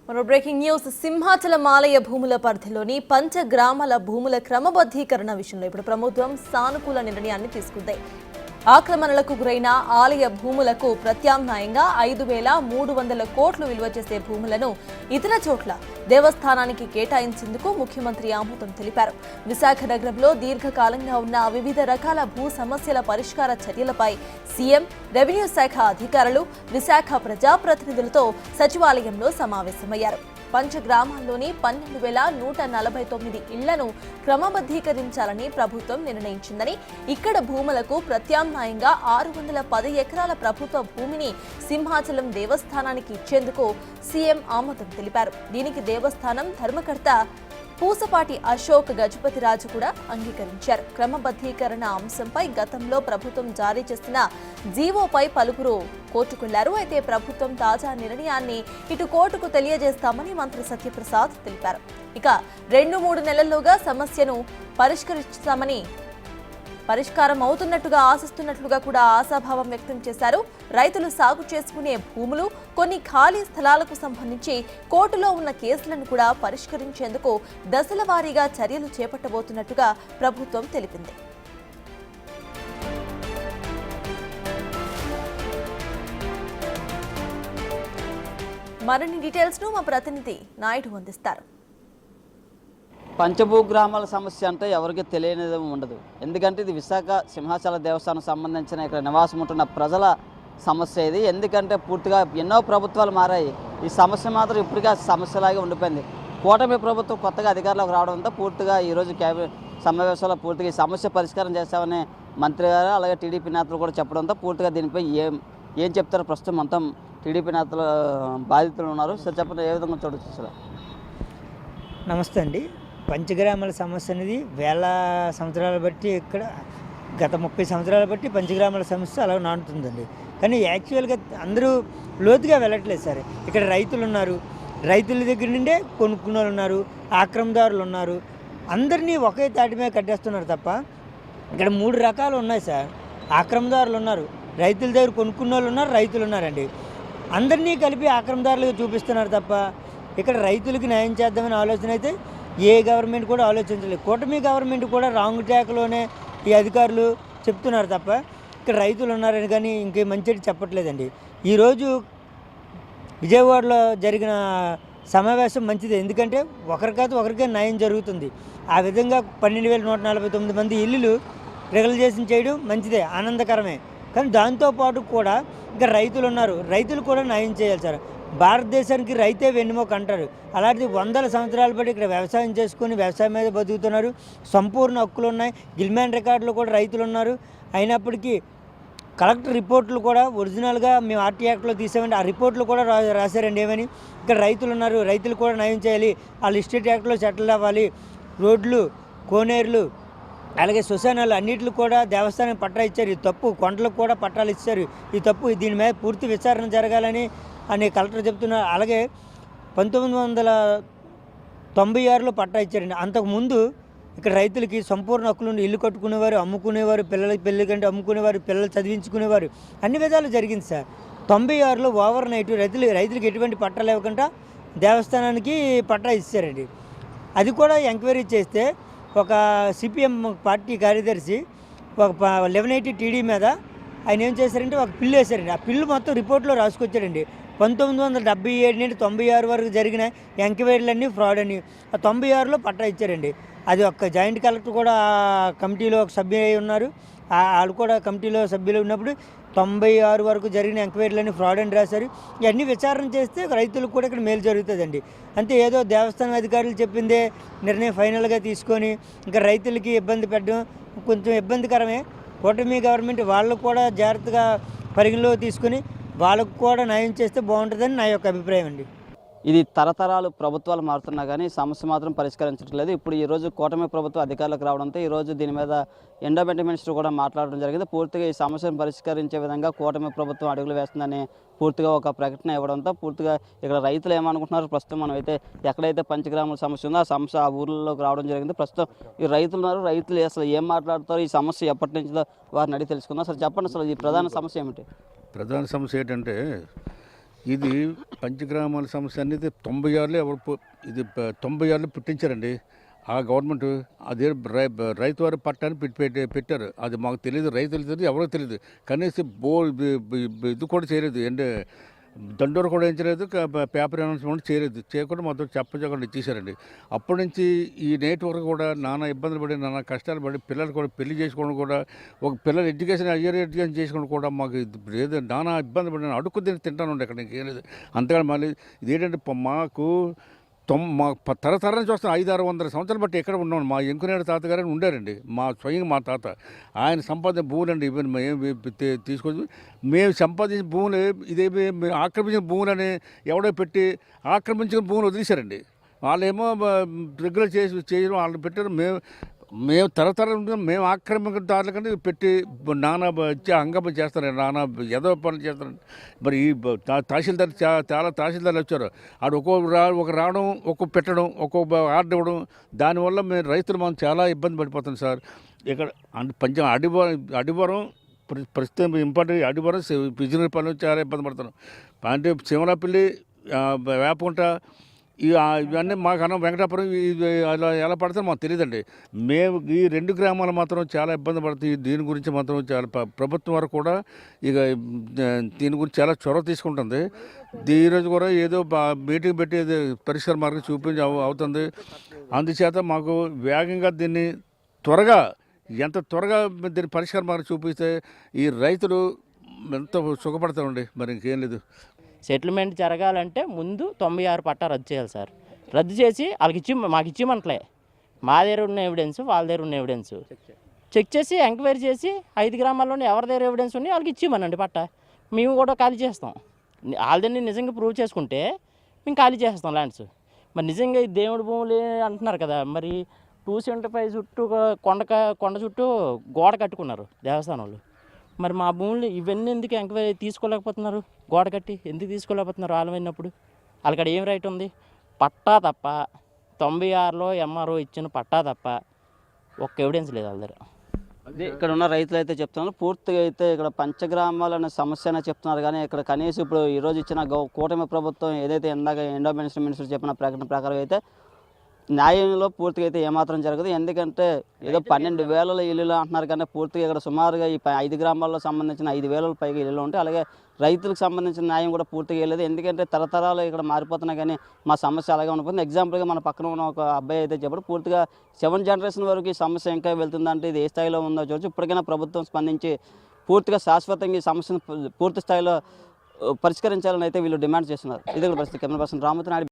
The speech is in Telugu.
మరో బ్రేకింగ్ న్యూస్. సింహాచలం ఆలయ భూముల పరిధిలోని పంచగ్రామాల భూముల క్రమబద్ధీకరణ విషయంలో ఇప్పుడు ప్రభుత్వం సానుకూల నిర్ణయాన్ని తీసుకుంది. ఆక్రమణలకు గురైన ఆలయ భూములకు ప్రత్యామ్నాయంగా 5,300 కోట్లు విలువ చేసే భూములను ఇతర చోట్ల దేవస్థానానికి కేటాయించేందుకు ముఖ్యమంత్రి ఆమోదం తెలిపారు. విశాఖ నగరంలో దీర్ఘకాలంగా ఉన్న వివిధ రకాల భూ సమస్యల పరిష్కార చర్యలపై సీఎం, రెవెన్యూ శాఖ అధికారులు, విశాఖ ప్రజాప్రతినిధులతో సచివాలయంలో సమావేశమయ్యారు. పంచగ్రామాల్లోని 12,149 ఇళ్లను క్రమబద్ధీకరించాలని ప్రభుత్వం నిర్ణయించిందని, ఇక్కడ భూములకు ప్రత్యామ్నాయంగా 610 ఎకరాల ప్రభుత్వ భూమిని సింహాచలం దేవస్థానానికి ఇచ్చేందుకు సీఎం ఆమోదం తెలిపారు. దీనికి దేవస్థానం ధర్మకర్త పూసపాటి అశోక్ గజపతిరాజు కూడా అంగీకరించారు. క్రమబద్ధీకరణ అంశంపై గతంలో ప్రభుత్వం జారీ చేసిన జీవోపై పలువురు కోర్టుకెళ్లారు. అయితే ప్రభుత్వం తాజా నిర్ణయాన్ని ఇటు కోర్టుకు తెలియజేస్తామని మంత్రి సత్యప్రసాద్ తెలిపారు. ఇక 2-3 నెలల్లోగా సమస్యను పరిష్కారం అవుతున్నట్టుగా ఆశిస్తున్నట్లుగా కూడా ఆశాభావం వ్యక్తం చేశారు. రైతులు సాగు చేసుకునే భూములు, కొన్ని ఖాళీ స్థలాలకు సంబంధించి కోర్టులో ఉన్న కేసులను కూడా పరిష్కరించేందుకు దశల వారీగా చర్యలు చేపట్టబోతున్నట్టుగా ప్రభుత్వం తెలిపింది. మరిన్ని డీటెయిల్స్ ను మా ప్రతినిధి నాయుడు అందిస్తారు. పంచభూగ్రామాల సమస్య అంటే ఎవరికి తెలియనిది ఉండదు. ఎందుకంటే ఇది విశాఖ సింహాచల దేవస్థానం సంబంధించిన ఇక్కడ నివాసం ఉంటున్న ప్రజల సమస్య ఇది. ఎందుకంటే పూర్తిగా ఎన్నో ప్రభుత్వాలు మారాయి, ఈ సమస్య మాత్రం ఇప్పటికే సమస్యలాగే ఉండిపోయింది. కూటమి ప్రభుత్వం కొత్తగా అధికారంలోకి రావడంతో పూర్తిగా ఈరోజు క్యాబినెట్ సమావేశంలో పూర్తిగా ఈ సమస్య పరిష్కారం చేస్తామని మంత్రి గారు అలాగే టీడీపీ నేతలు కూడా చెప్పడంతో పూర్తిగా దీనిపై ఏం చెప్తారో ప్రస్తుతం మొత్తం టీడీపీ నేతలు బాధితులు ఉన్నారు. సార్ చెప్పండి, ఏ విధంగా చూడొచ్చు సార్? నమస్తే అండి. పంచగ్రామాల సమస్య అనేది వేల సంవత్సరాలు బట్టి ఇక్కడ గత 30 సంవత్సరాలు బట్టి పంచగ్రామాల సమస్య అలా నాటుతుందండి. కానీ యాక్చువల్గా అందరూ లోతుగా వెళ్ళట్లేదు సార్. ఇక్కడ రైతులు ఉన్నారు, రైతుల దగ్గర నుండే కొనుక్కున్న వాళ్ళు ఉన్నారు, ఆక్రమదారులు ఉన్నారు, అందరినీ ఒకే తాటి మీద కట్టేస్తున్నారు తప్ప ఇక్కడ 3 రకాలు ఉన్నాయి సార్. ఆక్రమదారులు ఉన్నారు, రైతుల దగ్గర కొనుక్కున్న వాళ్ళు ఉన్నారు, రైతులు ఉన్నారండి. అందరినీ కలిపి ఆక్రమదారులుగా చూపిస్తున్నారు తప్ప ఇక్కడ రైతులకి న్యాయం చేద్దామనే ఆలోచన అయితే ఏ గవర్నమెంట్ కూడా ఆలోచించలేదు. కూటమి గవర్నమెంట్ కూడా రాంగ్ ట్రాక్లోనే ఈ అధికారులు చెప్తున్నారు తప్ప ఇక్కడ రైతులు ఉన్నారని కానీ ఇంకే మంచిది చెప్పట్లేదండి. ఈరోజు విజయవాడలో జరిగిన సమావేశం మంచిది, ఎందుకంటే ఒకరికే న్యాయం జరుగుతుంది. ఆ విధంగా 12,149 మంది ఇల్లులు రెగ్యులైజేషన్ చేయడం మంచిదే, ఆనందకరమే. కానీ దాంతోపాటు కూడా ఇంకా రైతులు ఉన్నారు, రైతులు కూడా న్యాయం చేయాలి సార్. భారతదేశానికి రైతే వెన్నెముక అంటారు. అలాంటిది 100 సంవత్సరాల బట్టి ఇక్కడ వ్యవసాయం చేసుకొని వ్యవసాయం మీద బతుకుతున్నారు, సంపూర్ణ హక్కులు ఉన్నాయి, గిల్మ్యాన్ రికార్డులు కూడా రైతులు ఉన్నారు. అయినప్పటికీ కలెక్టర్ రిపోర్ట్లు కూడా ఒరిజినల్గా మేము ఆర్టీ యాక్ట్లో తీసామంటే ఆ రిపోర్ట్లు కూడా రాశారండి. ఏమని ఇక్కడ రైతులు ఉన్నారు, రైతులు కూడా న్యాయం చేయాలి, వాళ్ళు ఎస్టేట్ యాక్ట్లో సెటిల్ అవ్వాలి, రోడ్లు, కోనేరులు అలాగే శ్మశానాలు అన్నింటికి కూడా దేవస్థానం పట్టా ఇచ్చారు. ఈ తప్పు కొండలకు కూడా పట్టాలు ఇచ్చారు. ఈ తప్పు దీని మీద పూర్తి విచారణ జరగాలని అని కలెక్టర్ చెప్తున్నారు. అలాగే 1996లో పట్టా ఇచ్చారండి. అంతకుముందు ఇక్కడ రైతులకి సంపూర్ణ హక్కులు ఉండి ఇల్లు కట్టుకునేవారు, అమ్ముకునేవారు, పిల్లలకి పెళ్లి కంటే అమ్ముకునేవారు, పిల్లలు చదివించుకునేవారు, అన్ని విధాలు జరిగింది సార్. 96లో ఓవర్ నైట్ రైతులకి ఎటువంటి పట్టాలు ఇవ్వకుండా దేవస్థానానికి పట్టా ఇచ్చారండి. అది కూడా ఎంక్వైరీ చేస్తే ఒక సిపిఎం పార్టీ కార్యదర్శి ఒక 1180 టీడీ మీద ఆయన ఏం చేశారంటే ఒక పిల్లు వేశారండి. ఆ పిల్లు మొత్తం రిపోర్ట్లో రాసుకొచ్చాడండి. 1977 నుండి 96 వరకు జరిగిన ఎంక్వైరీలన్నీ ఫ్రాడ్ అని. ఆ 96లో పట్టా ఇచ్చారండి. అది ఒక జాయింట్ కలెక్టర్ కూడా కమిటీలో ఒక సభ్యులు అయి ఉన్నారు. వాళ్ళు కూడా కమిటీలో సభ్యులు ఉన్నప్పుడు 96 వరకు జరిగిన ఎంక్వైరీలన్నీ ఫ్రాడ్ అని రాశారు. ఇవన్నీ విచారణ చేస్తే రైతులకు కూడా ఇక్కడ మేలు జరుగుతుందండి. అంతే ఏదో దేవస్థానం అధికారులు చెప్పిందే నిర్ణయం ఫైనల్గా తీసుకొని ఇంకా రైతులకి ఇబ్బంది పెట్టడం కొంచెం ఇబ్బందికరమే. కూటమి గవర్నమెంట్ వాళ్ళు కూడా జాగ్రత్తగా పరిగణలో తీసుకుని వాళ్ళకు కూడా న్యాయం చేస్తే బాగుంటుందని నా యొక్క అభిప్రాయం అండి. ఇది తరతరాలు ప్రభుత్వాలు మారుతున్నా కానీ సమస్య మాత్రం పరిష్కరించట్లేదు. ఇప్పుడు ఈరోజు కూటమి ప్రభుత్వం అధికారులకు రావడంతో ఈరోజు దీని మీద ఎండోమెంట్ మినిస్టర్ కూడా మాట్లాడడం జరిగింది. పూర్తిగా ఈ సమస్యను పరిష్కరించే విధంగా కూటమి ప్రభుత్వం అడుగులు వేస్తుందని పూర్తిగా ఒక ప్రకటన ఇవ్వడంతో పూర్తిగా ఇక్కడ రైతులు ఏమనుకుంటున్నారు, ప్రస్తుతం మనం అయితే ఎక్కడైతే పంచగ్రామాల సమస్య ఉందో ఆ సమస్య ఆ ఊర్లలోకి రావడం జరిగింది. ప్రస్తుతం ఈ రైతులు ఉన్నారు, రైతులు అసలు ఏం మాట్లాడుతారో, ఈ సమస్య ఎప్పటి నుంచో వారిని అడిగి తెలుసుకుందాం. అసలు చెప్పండి, అసలు ఈ ప్రధాన సమస్య ఏమిటి? ప్రధాన సమస్య ఏంటంటే ఇది పంచగ్రామాల సమస్య అనేది 96లో ఇది 96లో పుట్టించారండి ఆ గవర్నమెంట్. అదే రైతు వారి పట్టాన్ని పెట్టారు. అది మాకు తెలియదు, రైతులు తెలియదు, ఎవరో తెలియదు. కనీసం ఇది కూడా చేయలేదు, అంటే దండోరు కూడా వేయించలేదు, పేపర్ అనౌన్స్మెంట్ చేయలేదు. చేయకుండా మొత్తం చెప్పకుండా ఇచ్చేసారండి. అప్పటి నుంచి ఈ నేటి వరకు కూడా నానా ఇబ్బందులు పడి, నానా కష్టాలు పడి, పిల్లలు కూడా పెళ్లి చేసుకోవడం కూడా, ఒక పిల్లలు ఎడ్యుకేషన్ హయ్యర్ ఎడ్యుకేషన్ చేసుకోవడం కూడా మాకు ఏదో నానా ఇబ్బంది పడి అడుక్కు తింటాను ఉండే ఇక్కడ ఇంకేం లేదు. అంతేగాని మళ్ళీ ఇదేంటంటే మాకు మా తరతరం చూస్తాం 500-600 సంవత్సరాలు బట్టి ఎక్కడ ఉన్నాం. మా ఎంకునేడు తాతగారని ఉండారండి, మా స్వయంగా మా తాత. ఆయన సంపాదించిన భూములండి ఇవన్నీ మేము తీసుకొచ్చి మేము సంపాదించిన భూములు ఇదేమి ఆక్రమించిన భూములని ఎవడో పెట్టి ఆక్రమించిన భూములు వదిలేశారండి. వాళ్ళేమో రెగ్యులర్ చేయడం వాళ్ళు పెట్టారు. మేము తరతరం మేము ఆక్రమించడాల కంటే పెట్టి నానా హంగమ చేస్తారండి, నానా ఏదో పనులు చేస్తారండి. మరి ఈ తహసీల్దార్ చాలా తహసీల్దార్లు వచ్చారు. ఆడు ఒక రావడం, ఒక్కొక్క పెట్టడం, ఒక్కొక్క ఆర్డర్ ఇవ్వడం, దానివల్ల మేము రైతులు మనం చాలా ఇబ్బంది పడిపోతాం సార్. ఇక్కడ పంచం అడివరం ప్రస్తుతం ఇంపార్టెంట్ అడివరం బిజినెస్ పనులు చాలా ఇబ్బంది పడుతున్నాం. అంటే శివరాపల్లి, వేపకుంట ఇవన్నీ మాకు అన్నం వెంకటాపురం అలా ఎలా పడతారో మాకు తెలియదండి. మేము ఈ 2 గ్రామాలు మాత్రం చాలా ఇబ్బంది పడుతుంది. దీని గురించి మాత్రం చాలా ప్రభుత్వం వరకు కూడా ఇక దీని గురించి చాలా చొరవ తీసుకుంటుంది. ఈరోజు కూడా ఏదో మీటింగ్ పెట్టి పరిష్కార మార్గం చూపించి అవుతుంది. అందుచేత మాకు వేగంగా దీన్ని ఎంత త్వరగా దీన్ని పరిష్కార మార్గం చూపిస్తే ఈ రైతులు ఎంతో సుఖపడతామండి. మరి ఇంకేం లేదు. సెటిల్మెంట్ జరగాలంటే ముందు 96 పట్టా రద్దు చేయాలి సార్. రద్దు చేసి వాళ్ళకి మాకు ఇచ్చిమంటలే. మా దగ్గర ఉన్న ఎవిడెన్స్, వాళ్ళ దగ్గర ఉన్న ఎవిడెన్స్ చెక్ చేసి ఎంక్వైరీ చేసి 5 గ్రామాల్లోనే ఎవరి దగ్గర ఎవిడెన్స్ ఉన్నాయి వాళ్ళకి ఇచ్చిమనండి పట్టా. మేము కూడా ఖాళీ చేస్తాం. వాళ్ళని నిజంగా ప్రూవ్ చేసుకుంటే మేము ఖాళీ చేస్తాం ల్యాండ్స్. మరి నిజంగా ఈ దేవుడి భూములు అంటున్నారు కదా, మరి 275 చుట్టూ కొండ చుట్టూ గోడ కట్టుకున్నారు దేవస్థానం వాళ్ళు. మరి మా భూములు ఇవన్నీ ఎందుకు ఎంక్వైరీ తీసుకోలేకపోతున్నారు? గోడ కట్టి ఎందుకు తీసుకోలేకపోతున్నారు? ఆలమైనప్పుడు వాళ్ళకి ఏం రైట్ ఉంది? పట్టా తప్ప 96లో ఎంఆర్ఓ ఇచ్చిన పట్టా తప్ప ఒక్క ఎవిడెన్స్ లేదు వాళ్ళ దగ్గర. అదే ఇక్కడ ఉన్న రైతులు అయితే చెప్తున్నారు, పూర్తిగా అయితే ఇక్కడ పంచగ్రామాలు అనే సమస్య అనే చెప్తున్నారు. కానీ ఇక్కడ కనీసం ఇప్పుడు ఈరోజు ఇచ్చిన కూటమి ప్రభుత్వం ఏదైతే ఇందాక ఎండోమెంట్స్ మినిస్టర్ చెప్పిన ప్రకటన ప్రకారం అయితే న్యాయంలో పూర్తిగా అయితే ఏమాత్రం జరగదు. ఎందుకంటే ఏదో 12,000 ఇల్లులు అంటున్నారు, కానీ పూర్తిగా ఇక్కడ సుమారుగా ఈ 5 గ్రామాల్లో సంబంధించిన 5,000 పైగా ఇల్లులు ఉంటాయి. అలాగే రైతులకు సంబంధించిన న్యాయం కూడా పూర్తిగా వెళ్ళలేదు. ఎందుకంటే తరతరాలు ఇక్కడ మారిపోతున్నాయి, కానీ మా సమస్య అలాగే ఉండిపోతుంది. ఎగ్జాంపుల్గా మన పక్కన ఉన్న ఒక అబ్బాయి అయితే చెప్పాడు, పూర్తిగా 7th జనరేషన్ వరకు ఈ సమస్య ఇంకా వెళ్తుందంటే ఇది ఏ స్థాయిలో ఉందో చూడొచ్చు. ఇప్పటికైనా ప్రభుత్వం స్పందించి పూర్తిగా శాశ్వతంగా ఈ సమస్యను పూర్తి స్థాయిలో పరిష్కరించాలని అయితే వీళ్ళు డిమాండ్ చేస్తున్నారు. ఇది కూడా పరిస్థితి. Camera person Ramurthy Naidu.